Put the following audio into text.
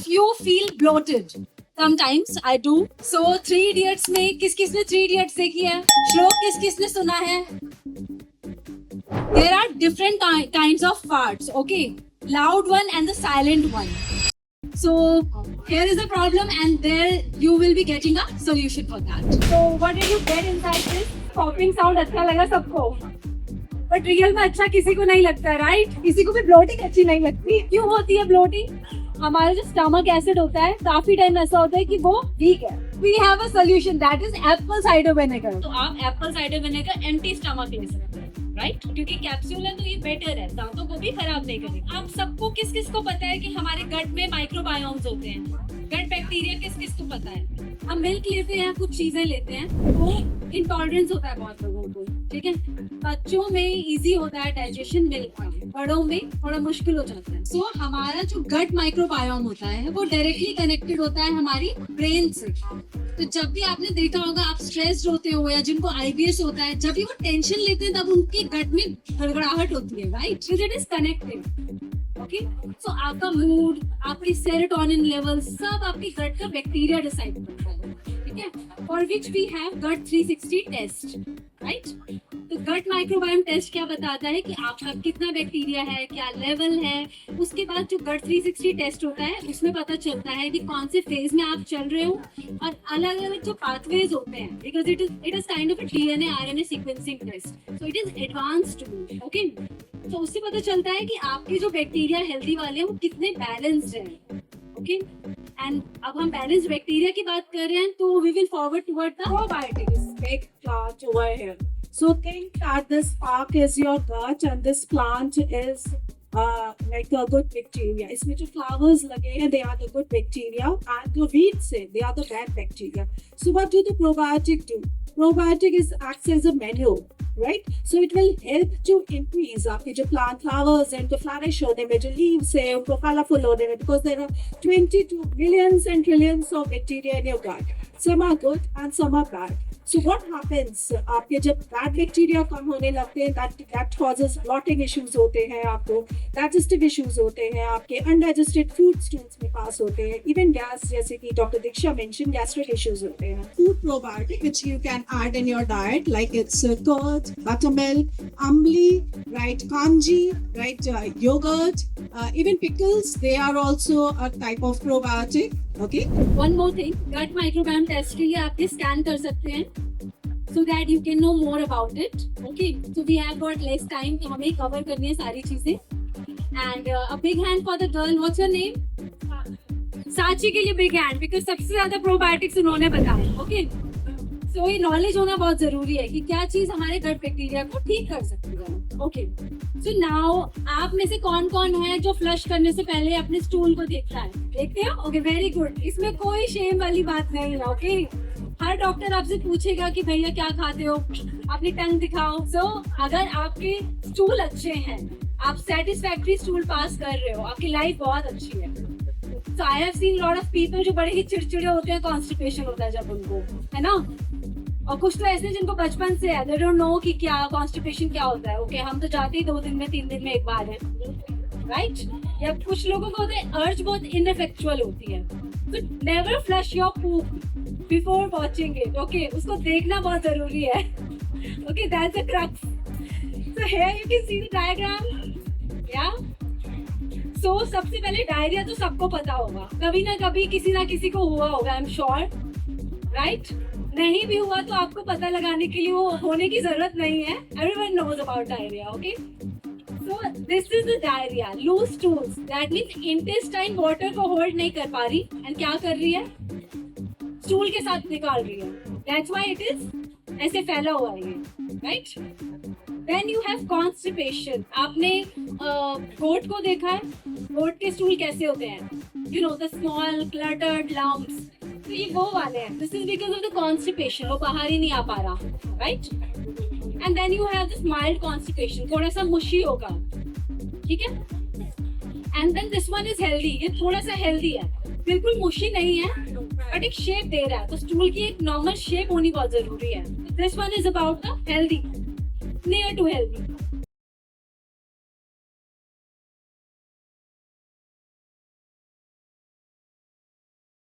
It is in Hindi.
you feel bloated, sometimes I do. So Three Idiots में किस किसने Three Idiots देखी है? श्लोक किस किसने सुना है? There are different kinds of farts, okay? Loud one and the silent one. So here is the problem, and there you will be getting a solution for that. So what did you get inside this? Popping sound अच्छा लगा सबको, बट रियल में अच्छा किसी को नहीं लगता, राइट? किसी को भी ब्लोटिंग अच्छी नहीं लगती. क्यों होती है ब्लोटिंग? हमारा जो स्टमक एसिड होता है काफी टाइम ऐसा होता है कि वो वीक है. We have a solution, that is apple cider vinegar. तो आप apple cider vinegar empty stomach ले सकते हैं, राइट? क्योंकि कैप्सूल है तो ये बेटर है, दांतों को भी खराब नहीं करेगा. आप सबको किस किस को पता है कि हमारे गट में माइक्रोबायोम्स होते हैं, गट बैक्टीरिया किस किस को पता है? हम मिल्क लेते हैं, कुछ चीजें लेते हैं, वो इंटॉलरेंस होता है बहुत लोगों को, ठीक है? बच्चों में इजी होता है डाइजेशन मिल्क का, बड़ों में थोड़ा मुश्किल हो जाता है. सो हमारा जो गट माइक्रोबायोम होता है वो डायरेक्टली कनेक्टेड होता है हमारी ब्रेन से. तो जब भी आपने देखा होगा आप स्ट्रेस्ड होते हो या जिनको आईबीएस होता है, जब भी वो टेंशन लेते हैं तब उनके गट में गड़गड़ाहट होती है, right? So it is connected. Okay, so आपका मूड, आपकी सेरोटोनिन लेवल सब आपके गट का बैक्टीरिया डिसाइड करता है, ठीक है? For which we have gut 360 test, right? तो गट माइक्रोबायोम टेस्ट क्या बताता है कि आपका कितना बैक्टीरिया है, क्या लेवल है. उसके बाद जो गट 360 टेस्ट होता है उसमें पता चलता है कि कौन से फेज में आप चल रहे हो, और अलग अलग जो पाथवेज होते हैं, because it is kind of DNA RNA sequencing test, so it is advanced. Okay, तो उससे पता चलता है कि आपके जो बैक्टीरिया हेल्दी वाले हैं वो कितने बैलेंस्ड हैं. ओके, एंड अब हम बैलेंस बैक्टीरिया की बात कर रहे हैं, तो we will forward toward the probiotics. Big plant over here. So think that this spark is your gut and this plant is like a good bacteria. इसमें जो flowers लगे हैं, they are the good bacteria, and जो weeds है, they are the bad bacteria. So what do the probiotic do? Probiotic acts as a manure, right? So it will help to increase आपके जो plant flowers हैं, तो flourish होने में, जो leaves है उनको colorful होने में, because there are 22 millions and trillions of bacteria in your gut. Some are good and some are bad. So what happens? आपके जब bad bacteria कम होने लगते हैं, that causes bloating issues होते हैं, आपको digestive issues होते हैं, आपके undigested food stools में pass होते हैं, even gas, जैसे कि Dr. Diksha mentioned, gastric issues होते हैं. Food probiotic which you can add in your diet, like it's curd, buttermilk, ambli, right, kanji, right, yogurt, even pickles. They are also a type of probiotic. Okay. One more thing, gut microbiome test के लिए आपके स्कैन कर सकते हैं, so that you can know more about it. Okay, so we have got less time, तो हमें cover करनी है सारी चीजें. And a big hand for the girl. What's your name? साची के लिए big hand, because सबसे ज्यादा probiotics उन्होंने बताया. Okay, so ये knowledge होना बहुत जरूरी है कि क्या चीज हमारे गट बैक्टीरिया को ठीक कर सकती है. ओके, सो नाउ आप में से कौन कौन है जो फ्लश करने से पहले अपने स्टूल को देखता है? देखते हो? Okay, very good. इसमें कोई शेम वाली बात नहीं है. ओके, हर डॉक्टर आपसे पूछेगा कि भैया क्या खाते हो, अपनी टंग दिखाओ. सो अगर आपके स्टूल अच्छे हैं, आप सेटिस्फैक्ट्री स्टूल पास कर रहे हो, आपकी लाइफ बहुत अच्छी है. So I have seen lot of people जो बड़े ही चिड़चिड़े होते हैं, कॉन्स्टिपेशन होता है जब उनको, है ना? और कुछ तो ऐसे जिनको बचपन से है, they don't know कि क्या कॉन्स्टिपेशन क्या होता है. ओके, हम तो जाते ही 2 दिन में 3 दिन में एक बार है, राइट? या कुछ लोगों को होता है अर्ज बहुत इनफेक्चुअल होती है. तो never flush your poop before watching it. Okay, उसको देखना बहुत जरूरी है. Okay, that's a crux. So here you can see the diagram. या सो सबसे पहले डायरिया तो सबको पता होगा, कभी ना कभी किसी ना किसी को हुआ होगा, आई एम श्योर, राइट? नहीं भी हुआ तो आपको पता लगाने के लिए वो होने की जरूरत नहीं है. Everyone knows about diarrhea. Okay, so this is the diarrhea, loose stools. That means intestine water को hold नहीं कर पा रही, and क्या कर रही है? स्टूल के साथ निकाल रही है. That's why it is ऐसे फैला हुआ है ये, right? Then you have constipation. आपने गोट को देखा है? गोट के स्टूल कैसे होते हैं? You know, the small cluttered lumps. तो ये वो वाले हैं. This is because of the constipation. वो बाहर ही नहीं आ पा रहा, right? And then you have this mild constipation. थोड़ा सा मुशी होगा, ठीक है? And then this one is healthy. ये थोड़ा सा healthy है, बिल्कुल मुशी नहीं है, बट एक शेप दे रहा है. तो स्टूल की एक नॉर्मल शेप होनी बहुत जरूरी है. This one is about the healthy, near to healthy.